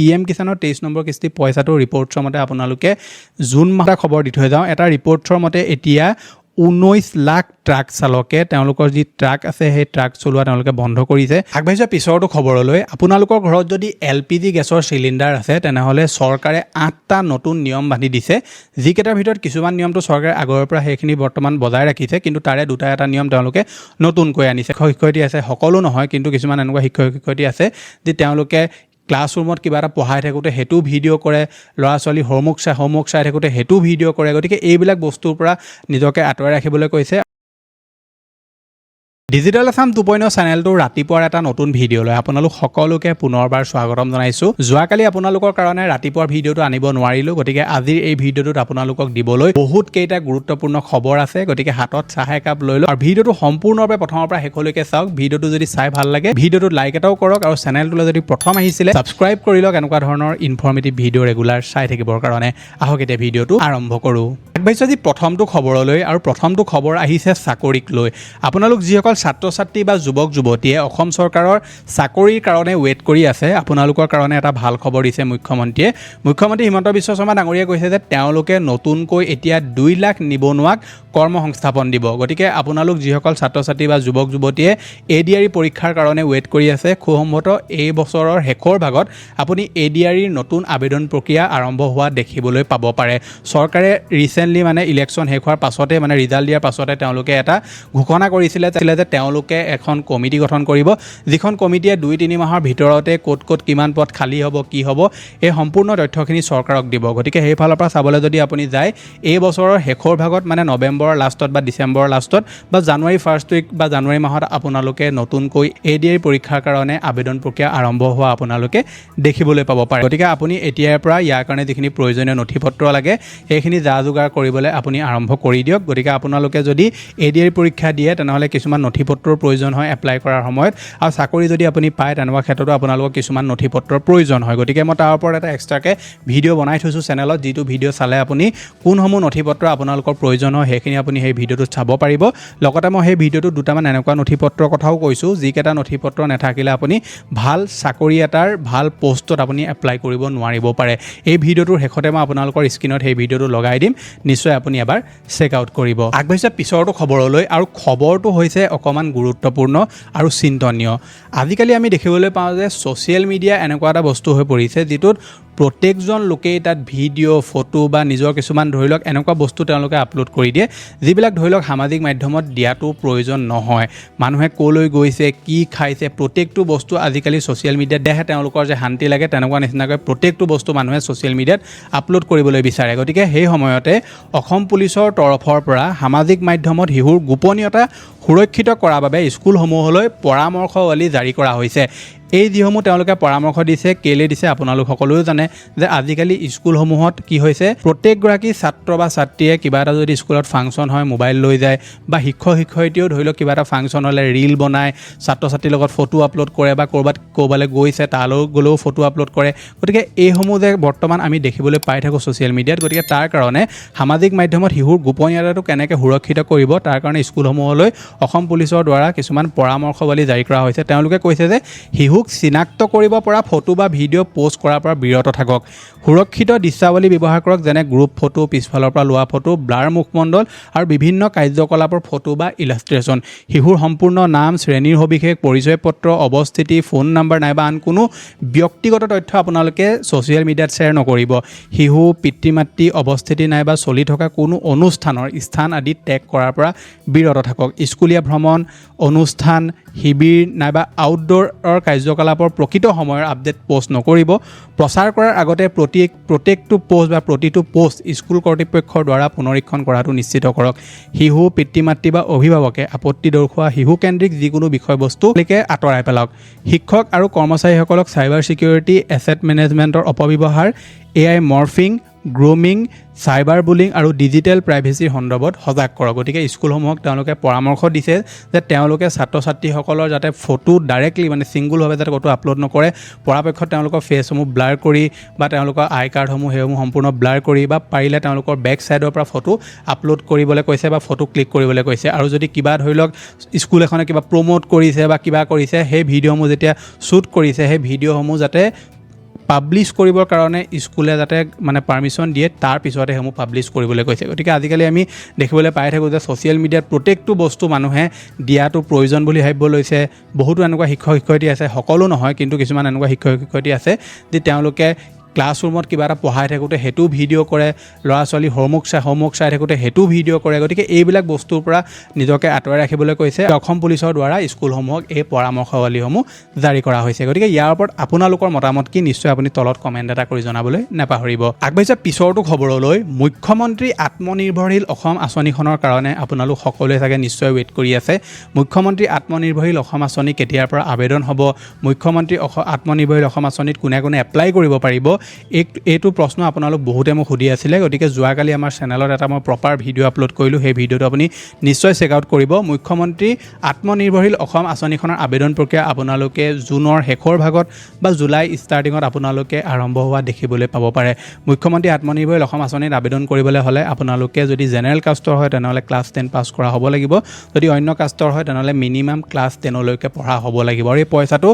PM কিষাণৰ 23 number কিস্তি পইচাটো ৰিপৰ্টছৰ মতে আপোনালোকে জুন মাহৰ খবৰ দি থৈ যাওঁ। এটা ৰিপৰ্টছৰ মতে এতিয়া 19 লাখ ট্ৰাক চালকে তেওঁলোকৰ যি ট্ৰাক আছে সেই ট্ৰাক চলোৱা তেওঁলোকে বন্ধ কৰিছে। আগবাঢ়িছে পিছৰটো খবৰলৈ। আপোনালোকৰ ঘৰত যদি LPG গেছৰ চিলিণ্ডাৰ আছে তেনেহ'লে চৰকাৰে 8টা নতুন নিয়ম বান্ধি দিছে, যিকেইটাৰ ভিতৰত কিছুমান নিয়মটো চৰকাৰে আগৰ পৰা সেইখিনি বৰ্তমান বজাই ৰাখিছে, কিন্তু তাৰে এটা নিয়ম তেওঁলোকে নতুনকৈ আনিছে। শিক্ষয়িত্ৰী আছে, সকলো নহয় কিন্তু কিছুমান এনেকুৱা শিক্ষয়িত্ৰী আছে যে তেওঁলোকে ক্লাছৰুমত কিবা এটা পঢ়াই থাকোঁতে সেইটো ভিডিঅ' কৰে, ল'ৰা ছোৱালী হোমৱৰ্ক চাই থাকোঁতে সেইটো ভিডিঅ' কৰে। গতিকে এইবিলাক বস্তুৰ পৰা নিজকে আঁতৰাই ৰাখিবলৈ কৈছে। ডিজিটেল আছাম 2.0 চেনেলটো ৰাতিপুৱাৰ এটা নতুন ভিডিঅ' লৈ আপোনালোক সকলোকে পুনৰবাৰ স্বাগতম জনাইছোঁ। যোৱাকালি আপোনালোকৰ কাৰণে ৰাতিপুৱাৰ ভিডিঅ'টো আনিব নোৱাৰিলোঁ, গতিকে আজিৰ এই ভিডিঅ'টোত আপোনালোকক দিবলৈ বহুত কেইটা গুৰুত্বপূৰ্ণ খবৰ আছে। গতিকে হাতত চাহ একাপ লৈ লওক আৰু ভিডিঅ'টো সম্পূৰ্ণৰূপে প্ৰথমৰ পৰা শেষলৈকে চাওক। ভিডিঅ'টো যদি চাই ভাল লাগে ভিডিঅ'টোত লাইক এটাও কৰক আৰু চেনেলটোলৈ যদি প্ৰথম আহিছিলে ছাবস্ক্ৰাইব কৰি লওক এনেকুৱা ধৰণৰ ইনফৰ্মেটিভ ভিডিঅ' ৰেগুলাৰ চাই থাকিবৰ কাৰণে। আহক এতিয়া ভিডিঅ'টো আৰম্ভ কৰোঁ। আগবাঢ়িছোঁ আজি প্ৰথমটো খবৰলৈ আৰু প্ৰথমটো খবৰ আহিছে চাকৰিক লৈ। আপোনালোক যিসকল ছাত্ৰ ছাত্ৰী বা যুৱক যুৱতীয়ে অসম চৰকাৰৰ চাকৰিৰ কাৰণে ৱেইট কৰি আছে, আপোনালোকৰ কাৰণে এটা ভাল খবৰ দিছে মুখ্যমন্ত্ৰীয়ে। মুখ্যমন্ত্ৰী হিমন্ত বিশ্ব শৰ্মা ডাঙৰীয়াই কৈছে যে তেওঁলোকে নতুনকৈ এতিয়া 2 লাখ নিবনুৱাক কৰ্মসংস্থাপন দিব। গতিকে আপোনালোক যিসকল ছাত্ৰ ছাত্ৰী বা যুৱক যুৱতীয়ে ADRE পৰীক্ষাৰ কাৰণে ৱেইট কৰি আছে, খুব সম্ভৱতঃ এই বছৰৰ শেষৰ ভাগত আপুনি ADREৰ নতুন আবেদন প্ৰক্ৰিয়া আৰম্ভ হোৱা দেখিবলৈ পাব পাৰে। চৰকাৰে ৰিচেণ্টলি ইলেকশ্যন শেষ হোৱাৰ পাছতে ৰিজাল্ট দিয়াৰ পাছতে তেওঁলোকে এটা ঘোষণা কৰিছিলে যে তেওঁলোকে এখন কমিটি গঠন কৰিব, যিখন কমিটিয়ে 2-3 মাহৰ ভিতৰতে ক'ত কিমান পদ খালী হ'ব, কি হ'ব, এই সম্পূৰ্ণ তথ্যখিনি চৰকাৰক দিব। গতিকে সেইফালৰ পৰা চাবলৈ যদি আপুনি যায়, এই বছৰৰ শেষৰ ভাগত নৱেম্বৰৰ লাষ্টত বা ডিচেম্বৰৰ লাষ্টত বা জানুৱাৰী ফাৰ্ষ্ট উইক বা জানুৱাৰী মাহত আপোনালোকে নতুনকৈ ADRE পৰীক্ষাৰ কাৰণে আবেদন প্ৰক্ৰিয়া আৰম্ভ হোৱা আপোনালোকে দেখিবলৈ পাব পাৰে। গতিকে আপুনি এতিয়াৰ পৰা ইয়াৰ কাৰণে যিখিনি প্ৰয়োজনীয় নথি পত্ৰ লাগে সেইখিনি যা যোগাৰ কৰিবলৈ আপুনি আৰম্ভ কৰি দিয়ক। গতিকে আপোনালোকে যদি ADRE পৰীক্ষা দিয়ে তেনেহ'লে কিছুমান নথি পত্ৰৰ প্ৰয়োজন হয় এপ্লাই কৰাৰ সময়ত, আৰু চাকৰি যদি আপুনি পায় তেনেকুৱা ক্ষেত্ৰতো আপোনালোকক কিছুমান নথি পত্ৰৰ প্ৰয়োজন হয়। গতিকে মই তাৰ ওপৰত এটা এক্সট্ৰাকৈ ভিডিঅ' বনাই থৈছোঁ চেনেলত, যিটো ভিডিঅ' চালে আপুনি কোনসমূহ নথি পত্ৰ আপোনালোকৰ প্ৰয়োজন হয় সেইখিনি আপুনি সেই ভিডিঅ'টোত চাব পাৰিব। লগতে মই সেই ভিডিঅ'টোত দুটামান এনেকুৱা নথি পত্ৰৰ কথাও কৈছোঁ যিকেইটা নথি পত্ৰ নাথাকিলে আপুনি ভাল চাকৰি এটাৰ ভাল পষ্টত আপুনি এপ্লাই কৰিব নোৱাৰিব পাৰে। এই ভিডিঅ'টোৰ শেষতে মই আপোনালোকৰ স্ক্ৰীনত সেই ভিডিঅ'টো লগাই দিম, নিশ্চয় আপুনি এবাৰ চেক আউট কৰিব। আগবাঢ়িছে পিছৰটো খবৰলৈ, আৰু খবৰটো হৈছে অকণমান গুৰুত্বপূৰ্ণ আৰু চিন্তনীয়। আজিকালি আমি দেখিবলৈ পাওঁ যে ছ'চিয়েল মিডিয়া এনেকুৱা এটা বস্তু হৈ পৰিছে যিটোত প্ৰত্যেকজন লোকেই তাত ভিডিঅ' ফটো বা নিজৰ কিছুমান এনেকুৱা বস্তু তেওঁলোকে আপলোড কৰি দিয়ে যিবিলাক সামাজিক মাধ্যমত দিয়াটো প্ৰয়োজন নহয়। মানুহে ক'লৈ গৈছে, কি খাইছে, প্ৰত্যেকটো বস্তু আজিকালি ছ'চিয়েল মিডিয়াত দেহে তেওঁলোকৰ যে শান্তি লাগে তেনেকুৱা নিচিনাকৈ প্ৰত্যেকটো বস্তু মানুহে ছ'চিয়েল মিডিয়াত আপলোড কৰিবলৈ বিচাৰে। গতিকে সেই সময়তে অসম পুলিচৰ তৰফৰ পৰা সামাজিক মাধ্যমত শিশুৰ গোপনীয়তা সুৰক্ষিত কৰাৰ বাবে স্কুলসমূহলৈ পৰামৰ্শাৱলী জাৰি কৰা হৈছে। এই যিসমূহ তেওঁলোকে পৰামৰ্শ দিছে, কেলৈ দিছে আপোনালোক সকলোৱে জানে যে আজিকালি স্কুলসমূহত কি হৈছে, প্ৰত্যেকগৰাকী ছাত্ৰ বা ছাত্ৰীয়ে কিবা এটা যদি স্কুলত ফাংচন হয় মোবাইল লৈ যায়, বা শিক্ষয়িত্ৰীয়েও কিবা এটা ফাংচন হ'লে ৰীল বনায়, ছাত্ৰ ছাত্ৰীৰ লগত ফটো আপলোড কৰে, বা ক'ৰবালৈ গৈছে তালৈ গ'লেও ফটো আপলোড কৰে। গতিকে এইসমূহ যে বৰ্তমান আমি দেখিবলৈ পাই থাকোঁ ছ'চিয়েল মিডিয়াত, গতিকে তাৰ কাৰণে সামাজিক মাধ্যমত শিশুৰ গোপনীয়তাটো কেনেকৈ সুৰক্ষিত কৰিব তাৰ কাৰণে স্কুলসমূহলৈ অসম পুলিচৰ দ্বাৰা কিছুমান পৰামৰ্শাৱলী জাৰি কৰা হৈছে। তেওঁলোকে কৈছে যে শিশুক চিনাক্ত কৰিব পৰা ফটো বা ভিডিঅ' পোষ্ট কৰাৰ পৰা বিৰত থাকক, সুৰক্ষিত দৃশ্যাৱলী ব্যৱহাৰ কৰক, যেনে গ্ৰুপ ফটো, পিছফালৰ পৰা লোৱা ফটো, ব্লাৰ মুখমণ্ডল আৰু বিভিন্ন কাৰ্যকলাপৰ ফটো বা ইলাষ্ট্ৰেশ্যন। শিশুৰ সম্পূৰ্ণ নাম, শ্ৰেণীৰ সবিশেষ, পৰিচয় পত্ৰ, অৱস্থিতি, ফোন নম্বৰ নাইবা আন কোনো ব্যক্তিগত তথ্য আপোনালোকে ছ'চিয়েল মিডিয়াত শ্বেয়াৰ নকৰিব। শিশু, পিতৃ মাতৃ, অৱস্থিতি নাইবা চলি থকা কোনো অনুষ্ঠানৰ স্থান আদি টেগ কৰাৰ পৰা বিৰত থাকক। স্কুলীয়া ভ্ৰমণ, অনুষ্ঠান, শিবিৰ নাইবা আউটডোৰৰ কাৰ্যকলাপৰ প্ৰকৃত সময়ৰ আপডেট পোষ্ট নকৰিব। প্ৰচাৰ কৰাৰ আগতে প্ৰত্যেকটো পোষ্ট বা প্ৰতিটো পোষ্ট স্কুল কৰ্তৃপক্ষৰ দ্বাৰা পুনৰীক্ষণ কৰাটো নিশ্চিত কৰক। শিশু, পিতৃ মাতৃ বা অভিভাৱকে আপত্তি দৰ্শোৱা শিশুকেন্দ্ৰিক যিকোনো বিষয়বস্তুকে আঁতৰাই পেলাওক। শিক্ষক আৰু কৰ্মচাৰীসকলক চাইবাৰ ছিকিউৰিটি, এছেট মেনেজমেণ্টৰ অপব্যৱহাৰ, AI morphing, grooming, cyber bullying আৰু ডিজিটেল প্ৰাইভেচিৰ সন্দৰ্ভত সজাগ কৰক। গতিকে স্কুলসমূহক তেওঁলোকে পৰামৰ্শ দিছে যে তেওঁলোকে ছাত্ৰ ছাত্ৰীসকলৰ যাতে ফটো ডাইৰেক্টলি ছিংগুলভাৱে যাতে ক'তো আপলোড নকৰে, পৰাপক্ষত তেওঁলোকৰ ফেচসমূহ ব্লাৰ কৰি বা তেওঁলোকৰ আই কাৰ্ডসমূহ সেইসমূহ সম্পূৰ্ণ ব্লাৰ কৰি বা পাৰিলে তেওঁলোকৰ বেক ছাইডৰ পৰা ফটো আপলোড কৰিবলৈ কৈছে বা ফটো ক্লিক কৰিবলৈ কৈছে। আৰু যদি কিবা স্কুল এখনে কিবা প্ৰমোট কৰিছে বা কিবা কৰিছে, সেই ভিডিঅ'সমূহ যেতিয়া শ্বুট কৰিছে সেই ভিডিঅ'সমূহ যাতে পাব্লিছ কৰিবৰ কাৰণে স্কুলে যাতে মানে পাৰ্মিশ্যন দিয়ে তাৰ পিছতে সমূহ পাব্লিছ কৰিবলৈ কৈছে গতিকে আজিকালি আমি দেখিবলৈ পাই থাকোঁ যে ছ'চিয়েল মিডিয়াত প্ৰত্যেকটো বস্তু মানুহে দিয়াটো প্ৰয়োজন বুলি ভাবিব লৈছে বহুতো এনেকুৱা শিক্ষক শিক্ষয়িত্ৰী আছে সকলো নহয় কিন্তু কিছুমান এনেকুৱা শিক্ষক শিক্ষয়িত্ৰী আছে যে তেওঁলোকে ক্লাছৰুমত কিবা এটা পঢ়াই থাকোঁতে সেইটো ভিডিঅ' কৰে ল'ৰা ছোৱালী হোমৱৰ্ক চাই থাকোঁতে সেইটো ভিডিঅ' কৰে গতিকে এইবিলাক বস্তুৰ পৰা নিজকে আঁতৰাই ৰাখিবলৈ কৈছে অসম পুলিচৰ দ্বাৰা স্কুলসমূহক এই পৰামৰ্শাৱলীসমূহ জাৰি কৰা হৈছে গতিকে ইয়াৰ ওপৰত আপোনালোকৰ মতামত কি নিশ্চয় আপুনি তলত কমেণ্ট এটা কৰি জনাবলৈ নাপাহৰিব আগবাঢ়িছে পিছৰটো খবৰলৈ মুখ্যমন্ত্ৰী আত্মনিৰ্ভৰশীল অসম আঁচনিখনৰ কাৰণে আপোনালোক সকলোৱে চাগে নিশ্চয় ৱেইট কৰি আছে মুখ্যমন্ত্ৰী আত্মনিৰ্ভৰশীল অসম আঁচনি কেতিয়াৰ পৰা আবেদন হ'ব মুখ্যমন্ত্ৰী আত্মনিৰ্ভৰশীল অসম আঁচনিত কোনে কোনে এপ্লাই কৰিব পাৰিব এইটো প্ৰশ্ন আপোনালোক বহুতে মোক সুধি আছিলে গতিকে যোৱাকালি আমাৰ চেনেলত এটা মই প্ৰপাৰ ভিডিঅ' আপলোড কৰিলোঁ সেই ভিডিঅ'টো আপুনি নিশ্চয় চেক আউট কৰিব মুখ্যমন্ত্ৰী আত্মনিৰ্ভৰশীল অসম আঁচনিখনৰ আবেদন প্ৰক্ৰিয়া আপোনালোকে জুনৰ শেষৰ ভাগত বা জুলাই ষ্টাৰ্টিঙত আপোনালোকে আৰম্ভ হোৱা দেখিবলৈ পাব পাৰে মুখ্যমন্ত্ৰী আত্মনিৰ্ভৰশীল অসম আঁচনিত আবেদন কৰিবলৈ হ'লে আপোনালোকে যদি জেনেৰেল কাষ্টৰ হয় তেনেহ'লে ক্লাছ 10 পাছ কৰা হ'ব লাগিব যদি অন্য কাষ্টৰ হয় তেনেহ'লে মিনিমাম ক্লাছ 10 লৈকে পঢ়া হ'ব লাগিব আৰু এই পইচাটো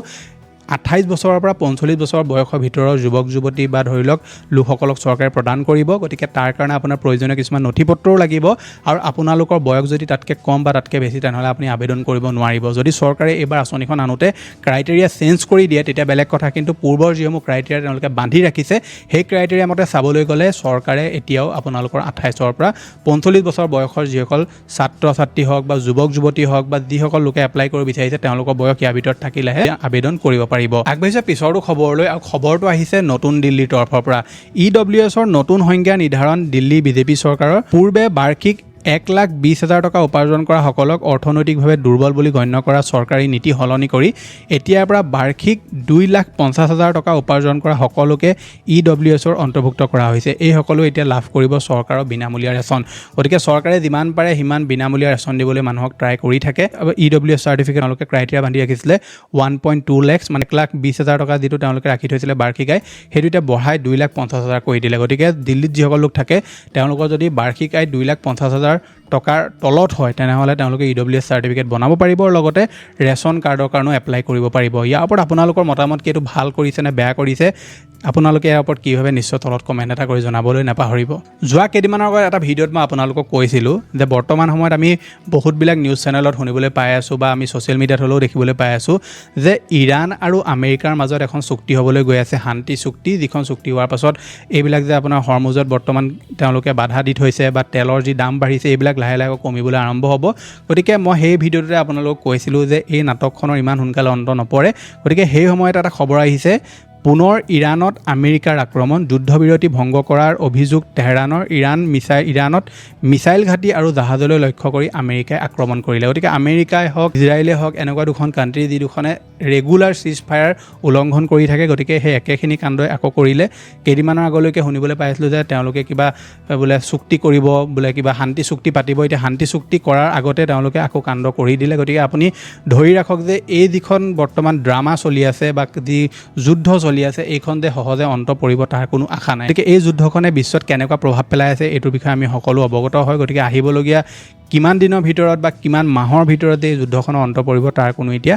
28 বছৰৰ পৰা 45 বছৰ বয়সৰ ভিতৰৰ যুৱক যুৱতী বা ধৰি লওক লোকসকলক চৰকাৰে প্ৰদান কৰিব গতিকে তাৰ কাৰণে আপোনাৰ প্ৰয়োজনীয় কিছুমান নথি পত্ৰও লাগিব আৰু আপোনালোকৰ বয়স যদি তাতকৈ কম বা তাতকৈ বেছি তেনেহ'লে আপুনি আবেদন কৰিব নোৱাৰিব যদি চৰকাৰে এইবাৰ আঁচনিখন আনোতে ক্ৰাইটেৰিয়া চেঞ্জ কৰি দিয়ে তেতিয়া বেলেগ কথা কিন্তু পূৰ্বৰ যিসমূহ ক্ৰাইটেৰিয়া তেওঁলোকে বান্ধি ৰাখিছে সেই ক্ৰাইটেৰিয়া মতে চাবলৈ গ'লে চৰকাৰে এতিয়াও আপোনালোকৰ 28ৰ পৰা 45 বছৰ বয়সৰ যিসকল ছাত্ৰ ছাত্ৰী হওক বা যুৱক যুৱতী হওক বা যিসকল লোকে এপ্লাই কৰিব বিচাৰিছে তেওঁলোকৰ বয়স ইয়াৰ ভিতৰত থাকিলেহে আবেদন কৰিব আগবাঢ়িছে পিছৰটো খবৰলৈ আৰু খবৰটো আহিছে নতুন দিল্লীৰ তৰফৰ পৰা EWSৰ নতুন সংজ্ঞা নিৰ্ধাৰণ দিল্লী বিজেপি চৰকাৰৰ পূৰ্বে বাৰ্ষিক 1,20,000 টকা উপাৰ্জন কৰা সকলক অৰ্থনৈতিকভাৱে দুৰ্বল বুলি গণ্য কৰা চৰকাৰী নীতি সলনি কৰি এতিয়াৰ পৰা বাৰ্ষিক 2,50,000 টকা উপাৰ্জন কৰা সকলোকে EWSৰ অন্তৰ্ভুক্ত কৰা হৈছে এই সকলো এতিয়া লাভ কৰিব চৰকাৰৰ বিনামূলীয়া ৰেচন গতিকে চৰকাৰে যিমান পাৰে সিমান বিনামূলীয়া ৰেচন দিবলৈ মানুহক ট্ৰাই কৰি থাকে EWS চাৰ্টিফিকেট তেওঁলোকে ক্ৰাইটেৰিয়া বান্ধি ৰাখিছিলে 1.2 লাখ মানে 1,20,000 টকা যিটো তেওঁলোকে ৰাখি থৈছিলে বাৰ্ষিক আয় সেইটো এতিয়া বঢ়াই 2,50,000 কৰি দিলে গতিকে দিল্লীত যিসকল লোক থাকে তেওঁলোকৰ যদি বাৰ্ষিক আয় 2,50,000 টকাৰ তলত হয় তেনেহ'লে তেওঁলোকে EWS চাৰ্টিফিকেট বনাব পাৰিব আৰু লগতে ৰেচন কাৰ্ডৰ কাৰণেও এপ্লাই কৰিব পাৰিব ইয়াৰ ওপৰত আপোনালোকৰ মতামত কি এইটো ভাল কৰিছে নে বেয়া কৰিছে আপোনালোকে ইয়াৰ ওপৰত কি ভাবে নিশ্চয় তলত কমেণ্ট এটা কৰি জনাবলৈ নাপাহৰিব যোৱা কেইদিনমানৰ আগত এটা ভিডিঅ'ত মই আপোনালোকক কৈছিলোঁ যে বৰ্তমান সময়ত আমি বহুতবিলাক নিউজ চেনেলত শুনিবলৈ পাই আছোঁ বা আমি ছ'চিয়েল মিডিয়াত হ'লেও দেখিবলৈ পাই আছোঁ যে ইৰাণ আৰু আমেৰিকাৰ মাজত এখন চুক্তি হ'বলৈ গৈ আছে শান্তি চুক্তি যিখন চুক্তি হোৱাৰ পাছত এইবিলাক যে আপোনাৰ হৰমুজত বৰ্তমান তেওঁলোকে বাধা দি থৈছে বা তেলৰ যি দাম বাঢ়িছে এইবিলাক লাহে লাহে কমিবলৈ আৰম্ভ হ'ব গতিকে মই সেই ভিডিঅ'টোতে আপোনালোকক কৈছিলোঁ যে এই নাটকখনৰ ইমান সোনকালে অন্ত নপৰে গতিকে সেই সময়ত এটা খবৰ আহিছে পুনৰ ইৰাণত আমেৰিকাৰ আক্ৰমণ যুদ্ধবিৰতি ভংগ কৰাৰ অভিযোগ তেহৰানৰ ইৰাণত মিছাইল ঘাটি আৰু জাহাজলৈ লক্ষ্য কৰি আমেৰিকাই আক্ৰমণ কৰিলে গতিকে আমেৰিকাই হওক ইজৰাইলে হওক এনেকুৱা দুখন কাণ্ট্ৰি যি দুখনে ৰেগুলাৰ চিজ ফায়াৰ উলংঘন কৰি থাকে গতিকে সেই একেখিনি কাণ্ডই আকৌ কৰিলে কেইদিনমানৰ আগলৈকে শুনিবলৈ পাইছিলোঁ যে তেওঁলোকে কিবা বোলে চুক্তি কৰিব বোলে কিবা শান্তি চুক্তি পাতিব এতিয়া শান্তি চুক্তি কৰাৰ আগতে তেওঁলোকে আকৌ কাণ্ড কৰি দিলে গতিকে আপুনি ধৰি ৰাখক যে এই যিখন বৰ্তমান ড্ৰামা চলি আছে বা যি যুদ্ধ চলি আছে এইখন যে সহজে অন্ত পৰিব তাৰ কোনো আশা নাই গতিকে এই যুদ্ধখনে বিশ্বত কেনেকুৱা প্ৰভাৱ পেলাই আছে এইটোৰ বিষয়ে আমি সকলো অৱগত হয় গতিকে আহিবলগীয়া কিমান দিনৰ ভিতৰত বা কিমান মাহৰ ভিতৰত এই যুদ্ধখনৰ অন্ত পৰিব তাৰ কোনো এতিয়া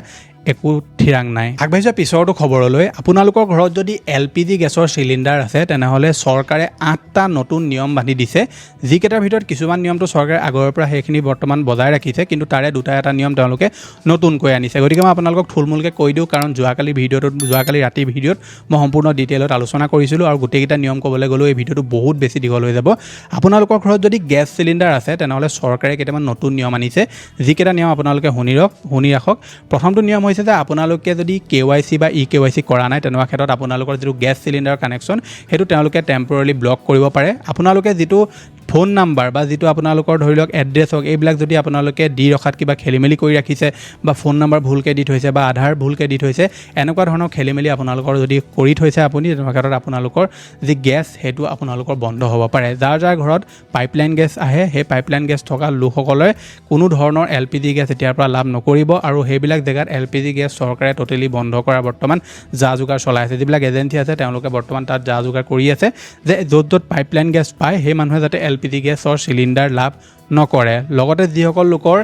একো ঠিৰাং নাই আগবাঢ়িছে পিছৰটো খবৰলৈ আপোনালোকৰ ঘৰত যদি LPG গেছৰ চিলিণ্ডাৰ আছে তেনেহ'লে চৰকাৰে 8টা নতুন নিয়ম বান্ধি দিছে যিকেইটাৰ ভিতৰত কিছুমান নিয়মটো চৰকাৰে আগৰ পৰা সেইখিনি বৰ্তমান বজাই ৰাখিছে কিন্তু তাৰে এটা নিয়ম তেওঁলোকে নতুনকৈ আনিছে গতিকে মই আপোনালোকক থুলমূলকৈ কৈ দিওঁ কাৰণ যোৱাকালি ৰাতি ভিডিঅ'ত মই সম্পূৰ্ণ ডিটেইলত আলোচনা কৰিছিলোঁ আৰু গোটেইকেইটা নিয়ম ক'বলৈ গ'লেও এই ভিডিঅ'টো বহুত বেছি দীঘল হৈ যাব আপোনালোকৰ ঘৰত যদি গেছ চিলিণ্ডাৰ আছে তেনেহ'লে চৰকাৰে কেইটামান নতুন নিয়ম আনিছে যিকেইটা নিয়ম আপোনালোকে শুনি ৰাখক প্ৰথমটো নিয়ম হৈছে যে আপোনালোকে যদি KYC বা EKYC কৰা নাই তেনেকুৱা ক্ষেত্ৰত আপোনালোকৰ যিটো গেছ চিলিণ্ডাৰ কানেকশ্যন সেইটো তেওঁলোকে টেম্পৰেলি ব্লক কৰিব পাৰে আপোনালোকে যিটো ফোন নাম্বাৰ বা যিটো আপোনালোকৰ ধৰি লওক এড্ৰেছ হওক এইবিলাক যদি আপোনালোকে দি ৰখাত কিবা খেলিমেলি কৰি ৰাখিছে বা ফোন নাম্বাৰ ভুলকৈ দি থৈছে বা আধাৰ ভুলকৈ দি থৈছে এনেকুৱা ধৰণৰ খেলিমেলি আপোনালোকৰ যদি কৰি থৈছে আপুনি তেনেকুৱা ক্ষেত্ৰত আপোনালোকৰ যি গেছ সেইটো আপোনালোকৰ বন্ধ হ'ব পাৰে যাৰ ঘৰত পাইপলাইন গেছ আহে সেই পাইপলাইন গেছ থকা লোকসকলে কোনো ধৰণৰ LPG গেছ এতিয়াৰ পৰা লাভ নকৰিব আৰু সেইবিলাক জেগাত LPG গেছ চৰকাৰে টোটেলি বন্ধ কৰা বৰ্তমান যা যোগাৰ চলাই আছে যিবিলাক এজেঞ্চি আছে তেওঁলোকে বৰ্তমান তাত যা যোগাৰ কৰি আছে যে য'ত পাইপলাইন গেছ পায় সেই মানুহে যাতে LPG গেছৰ চিলিণ্ডাৰ লাভ নকৰে লগতে যিসকল লোকৰ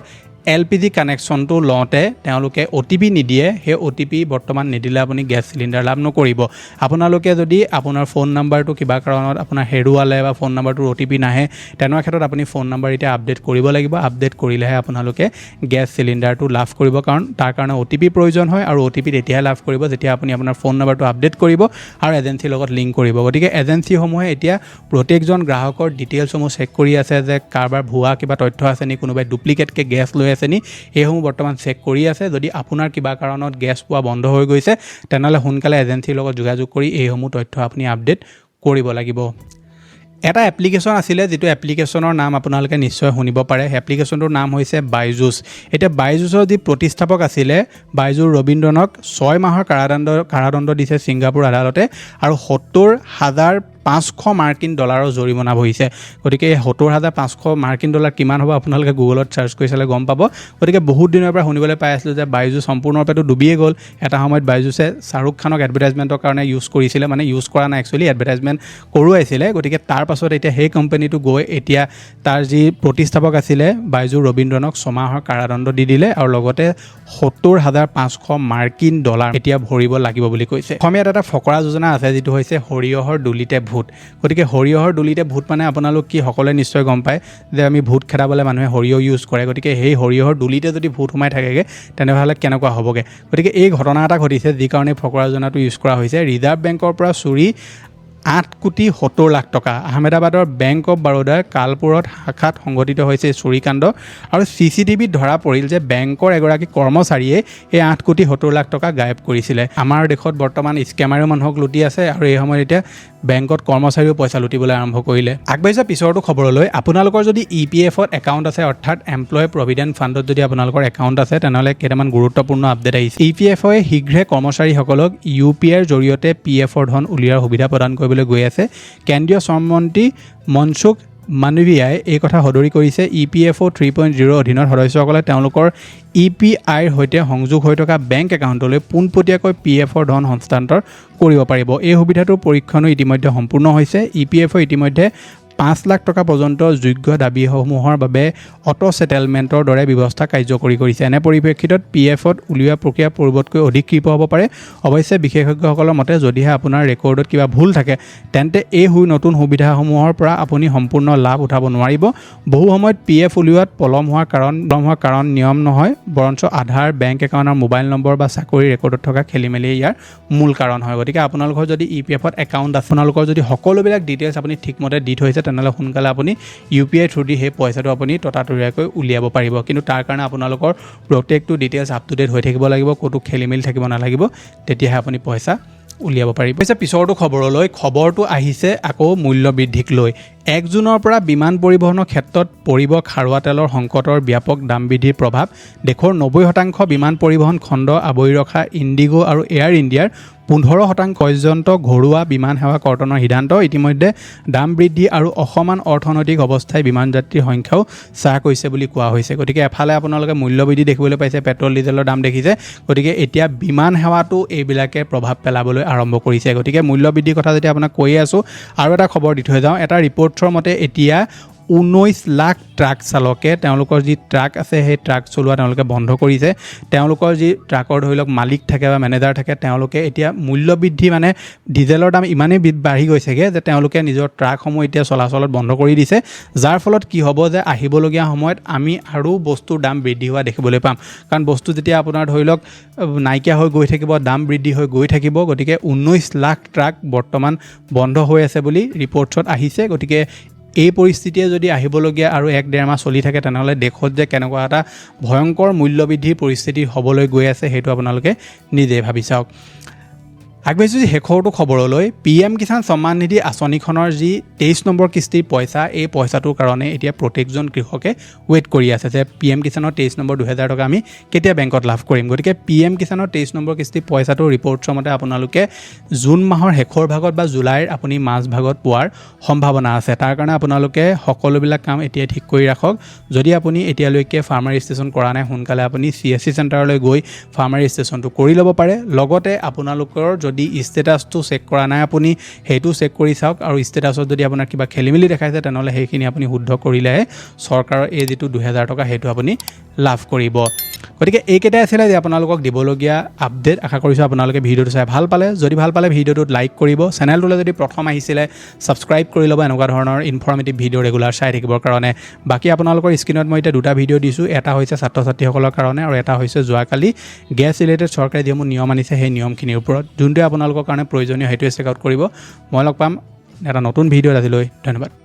LPG কানেকশ্যনটো লওঁতে তেওঁলোকে OTP নিদিয়ে সেই OTP বৰ্তমান নিদিলে আপুনি গেছ চিলিণ্ডাৰ লাভ নকৰিব আপোনালোকে যদি আপোনাৰ ফোন নাম্বাৰটো কিবা কাৰণত আপোনাৰ হেৰুৱালে বা ফোন নাম্বাৰটোৰ OTP নাহে তেনে ক্ষেত্ৰত আপুনি ফোন নাম্বাৰ এতিয়া আপডেট কৰিব লাগিব আপডেট কৰিলেহে আপোনালোকে গেছ চিলিণ্ডাৰটো লাভ কৰিব কাৰণ তাৰ কাৰণে OTP প্ৰয়োজন হয় আৰু OTP তেতিয়াহে লাভ কৰিব যেতিয়া আপুনি আপোনাৰ ফোন নাম্বাৰটো আপডেট কৰিব আৰু এজেন্সিৰ লগত লিংক কৰিব গতিকে এজেন্সিসমূহে এতিয়া প্ৰত্যেকজন গ্ৰাহকৰ ডিটেইলছসমূহ চেক কৰি আছে যে কাৰোবাৰ ভুৱা কিবা তথ্য আছে নি কোনোবাই ডুপ্লিকেটকৈ গেছ লৈ আছে নি এইসমূহ বৰ্তমান চেক কৰি আছে যদি আপোনাৰ কিবা কাৰণত গেছ পোৱা বন্ধ হৈ গৈছে তেনেহ'লে সোনকালে এজেন্সিৰ লগত যোগাযোগ কৰি এইসমূহ তথ্য আপুনি আপডেট কৰিব লাগিব এটা এপ্লিকেশ্যন আছিলে যেটো এপ্লিকেশ্যনৰ নাম আপোনালোকে নিশ্চয় শুনিব পাৰে এপ্লিকেশ্যনটোৰ নাম হৈছে বাইজুছ এতিয়া বাইজুছৰ যি প্ৰতিষ্ঠাপক আছিলে বাইজুৰ ৰবীন্দ্ৰনক 6 মাহৰ কাৰাদণ্ড দিছে ছিংগাপুৰ আদালতে আৰু 70,500 মাৰ্কিন ডলাৰৰ জৰিমনা ভৰিছে গতিকে 70,500 মাৰ্কিন ডলাৰ কিমান হ'ব আপোনালোকে গুগলত চাৰ্চ কৰি চালে গম পাব গতিকে বহুত দিনৰ পৰা শুনিবলৈ পাই আছিলোঁ যে বাইজুছ সম্পূৰ্ণৰূপে ডুবিয়ে গ'ল এটা সময়ত বাইজুছে শাহৰুখ খানক এডভাৰটাইজমেণ্টৰ কাৰণে ইউজ কৰিছিলে মানে ইউজ কৰা নাই একচুৱেলি এডভাৰটাইজমেণ্ট কৰোৱাইছিলে গতিকে তাৰ পাছত এতিয়া সেই কোম্পানীটো গৈ এতিয়া তাৰ যি প্ৰতিষ্ঠাপক আছিলে বাইজুৰ ৰবীন্দ্ৰনক 6 মাহৰ কাৰাদণ্ড দি দিলে আৰু লগতে 70,500 মাৰ্কিন ডলাৰ এতিয়া ভৰিব লাগিব বুলি কৈছে অসমীয়াত এটা ফকৰা যোজনা আছে যেটো হৈছে সৰিয়হৰ দুলিতে ভূত গতিকে সৰিয়হৰ দুলিতে ভূত মানে আপোনালোক কি সকলোৱে নিশ্চয় গম পায় যে আমি ভূত খেদাবলৈ মানুহে সৰিয়হ ইউজ কৰে গতিকে সেই সৰিয়হৰ দুলিতে যদি ভূত সোমাই থাকেগে তেনেহ'লে কেনেকুৱা হ'বগে গতিকে এই ঘটনা এটা ঘটিছে যি কাৰণে ফকৰা যোজনাটো ইউজ কৰা হৈছে ৰিজাৰ্ভ বেংকৰ পৰা চুৰি 8,70,00,000 টকা আহমেদাবাদৰ বেংক অফ বাৰোদাৰ কালপুৰত শাখাত সংঘটিত হৈছে চুৰিকাণ্ড আৰু CCTVত ধৰা পৰিল যে বেংকৰ এগৰাকী কৰ্মচাৰীয়ে এই 8,70,00,000 টকা গায়ব কৰিছিলে আমাৰ দেশত বৰ্তমান স্কেমাৰেও মানুহক লুটি আছে আৰু এই সময়ত এতিয়া বেংকত কৰ্মচাৰীও পইচা লুটিবলৈ আৰম্ভ কৰিলে আগবাঢ়িছে পিছৰটো খবৰলৈ আপোনালোকৰ যদি EPF-ত একাউণ্ট আছে অৰ্থাৎ এমপ্লয় প্ৰভিডেণ্ট ফাণ্ডত যদি আপোনালোকৰ একাউণ্ট আছে তেনেহ'লে কেইটামান গুৰুত্বপূৰ্ণ আপডেট আহিছে EPF-য়ে শীঘ্ৰে কৰ্মচাৰীসকলক UPI-ৰ জৰিয়তে PF-ৰ ধন উলিওৱাৰ সুবিধা প্ৰদান কৰিবলৈ গৈ আছে কেন্দ্ৰীয় শ্ৰমমন্ত্ৰী মনসুখ মানৱিয়াই এই কথা সদৰি কৰিছে EPFO 3.0 অধীনত সদস্যসকলে তেওঁলোকৰ EPI-ৰ সৈতে সংযোগ হৈ থকা বেংক একাউণ্টলৈ পোনপটীয়াকৈ PF-ৰ ধন হস্তান্তৰ কৰিব পাৰিব এই সুবিধাটোৰ পৰীক্ষণো ইতিমধ্যে সম্পূৰ্ণ হৈছে EPFO ইতিমধ্যে 5 লাখ টকা পৰ্যন্ত যোগ্য দাবীসমূহৰ বাবে অটো সেটেলমেন্টৰ দৰে ব্যৱস্থা কাৰ্যকৰী কৰিছে এনে পৰিপ্ৰেক্ষিতত PF-ত উলিওৱা প্ৰক্ৰিয়া পূৰ্বতকৈ অধিক কৃপ হ'ব পাৰে অৱশ্যে বিশেষজ্ঞসকলৰ মতে যদিহে আপোনাৰ ৰেকৰ্ডত কিবা ভুল থাকে তেন্তে এই নতুন সুবিধাসমূহৰ পৰা আপুনি সম্পূৰ্ণ লাভ উঠাব নোৱাৰিব বহু সময়ত PF উলিওৱাত পলম হোৱাৰ কাৰণ নিয়ম নহয় বৰঞ্চ আধাৰ বেংক একাউণ্ট আৰু মোবাইল নম্বৰ বা চাকৰি ৰেকৰ্ডত থকা খেলিমেলি ইয়াৰ মূল কাৰণ হয় গতিকে আপোনালোকৰ যদি EPF-ত একাউণ্ট আছে আপোনালোকৰ যদি সকলোবিলাক ডিটেইলছ আপুনি ঠিকমতে দি থৈছে তেনেহ'লে সোনকালে আপুনি UPI থ্ৰু দি সেই পইচাটো আপুনি ততাতৰিয়াকৈ উলিয়াব পাৰিব কিন্তু তাৰ কাৰণে আপোনালোকৰ প্ৰত্যেকটো ডিটেইলছ আপ টু ডেট হৈ থাকিব লাগিব ক'তো খেলিমেলি থাকিব নালাগিব তেতিয়াহে আপুনি পইচা উলিয়াব পাৰিব পিছৰটো খবৰলৈ খবৰটো আহিছে আকৌ মূল্য বৃদ্ধিক লৈ 1 জুনৰ পৰা বিমান পৰিবহণৰ ক্ষেত্ৰত পৰিব খাৰুৱা তেলৰ সংকটৰ ব্যাপক দাম বৃদ্ধিৰ প্ৰভাৱ দেশৰ 90% বিমান পৰিবহণ খণ্ড আৱৰি ৰখা ইণ্ডিগো আৰু এয়াৰ ইণ্ডিয়াৰ 15% পৰ্যন্ত ঘৰুৱা বিমান সেৱা কৰ্তনৰ সিদ্ধান্ত ইতিমধ্যে দাম বৃদ্ধি আৰু অসমান অৰ্থনৈতিক অৱস্থাই বিমান যাত্ৰীৰ সংখ্যাও চাহ কৰিছে বুলি কোৱা হৈছে গতিকে এফালে আপোনালোকে মূল্য বৃদ্ধি দেখিবলৈ পাইছে পেট্ৰল ডিজেলৰ দাম দেখিছে গতিকে এতিয়া বিমান সেৱাটো এইবিলাকে প্ৰভাৱ পেলাবলৈ আৰম্ভ কৰিছে গতিকে মূল্য বৃদ্ধিৰ কথা যেতিয়া আপোনাক কৈ আছোঁ আৰু এটা খবৰ দি থৈ যাওঁ এটা ৰিপৰ্টৰ মতে এতিয়া 19 লাখ ট্ৰাক চালকে তেওঁলোকৰ যি ট্ৰাক আছে সেই ট্ৰাক চলোৱা তেওঁলোকে বন্ধ কৰিছে তেওঁলোকৰ যি ট্ৰাকৰ ধৰি লওক মালিক থাকে বা মেনেজাৰ থাকে তেওঁলোকে এতিয়া মূল্য বৃদ্ধি মানে ডিজেলৰ দাম ইমানেই বাঢ়ি গৈছেগে যে তেওঁলোকে নিজৰ ট্ৰাকসমূহ এতিয়া চলাচলত বন্ধ কৰি দিছে যাৰ ফলত কি হ'ব যে আহিবলগীয়া সময়ত আমি আৰু বস্তুৰ দাম বৃদ্ধি হোৱা দেখিবলৈ পাম কাৰণ বস্তু যেতিয়া আপোনাৰ ধৰি লওক নাইকিয়া হৈ গৈ থাকিব দাম বৃদ্ধি হৈ গৈ থাকিব গতিকে 19 লাখ ট্ৰাক বৰ্তমান বন্ধ হৈ আছে বুলি ৰিপৰ্টছত আহিছে গতিকে এই পৰিস্থিতিয়ে যদি আহিবলগীয়া আৰু 1-1.5 মাহ চলি থাকে তেনেহ'লে দেশত যে কেনেকুৱা এটা ভয়ংকৰ মূল্যবৃদ্ধিৰ পৰিস্থিতি হ'বলৈ গৈ আছে সেইটো আপোনালোকে নিজে ভাবি চাওক আগবাঢ়িছোঁ শেষৰটো খবৰলৈ PM কিষাণ সন্মান নিধি আঁচনিখনৰ যি 23 নম্বৰ কিস্তিৰ পইচা এই পইচাটোৰ কাৰণে এতিয়া প্ৰত্যেকজন কৃষকে ৱেইট কৰি আছে যে PM কিষাণৰ 23 নম্বৰ 2000 টকা আমি কেতিয়া বেংকত লাভ কৰিম গতিকে PM কিষাণৰ 23 নম্বৰ কিস্তিৰ পইচাটো ৰিপৰ্টছৰ মতে আপোনালোকে জুন মাহৰ শেষৰ ভাগত বা জুলাইৰ আপুনি মাজ ভাগত পোৱাৰ সম্ভাৱনা আছে তাৰ কাৰণে আপোনালোকে সকলোবিলাক কাম এতিয়া ঠিক কৰি ৰাখক যদি আপুনি এতিয়ালৈকে ফাৰ্মাৰ ৰেজিষ্ট্ৰেশ্যন কৰা নাই সোনকালে আপুনি CSC চেণ্টাৰলৈ গৈ ফাৰ্মাৰ ৰেজিষ্ট্ৰেশ্যনটো কৰি ল'ব পাৰে লগতে আপোনালোকৰ যদি ষ্টেটাছটো চেক কৰা নাই আপুনি সেইটো চেক কৰি চাওক আৰু ষ্টেটাছত যদি আপোনাৰ কিবা খেলিমেলি দেখাইছে তেনেহ'লে সেইখিনি আপুনি শুদ্ধ কৰিলেহে চৰকাৰৰ এই যিটো 2000 টকা সেইটো আপুনি লাভ কৰিব গতিকে এইকেইটাই আছিলে যে আপোনালোকক দিবলগীয়া আপডেট আশা কৰিছোঁ আপোনালোকে ভিডিঅ'টো চাই ভাল পালে যদি ভাল পালে ভিডিঅ'টোত লাইক কৰিব চেনেলটোলৈ যদি প্ৰথম আহিছিলে ছাবস্ক্ৰাইব কৰি ল'ব এনেকুৱা ধৰণৰ ইনফৰ্মেটিভ ভিডিঅ' ৰেগুলাৰ চাই থাকিবৰ কাৰণে বাকী আপোনালোকৰ স্ক্ৰীনত মই এতিয়া দুটা ভিডিঅ' দিছোঁ এটা হৈছে ছাত্ৰ ছাত্ৰীসকলৰ কাৰণে আৰু এটা হৈছে যোৱাকালি গেছ ৰিলেটেড চৰকাৰে যিসমূহ নিয়ম আনিছে সেই নিয়মখিনিৰ ওপৰত যোনটোৱে আপোনালোকৰ কাৰণে প্ৰয়োজনীয় সেইটোৱে চেক আউট কৰিব মই লগ পাম এটা নতুন ভিডিঅ'ত আজিলৈ ধন্যবাদ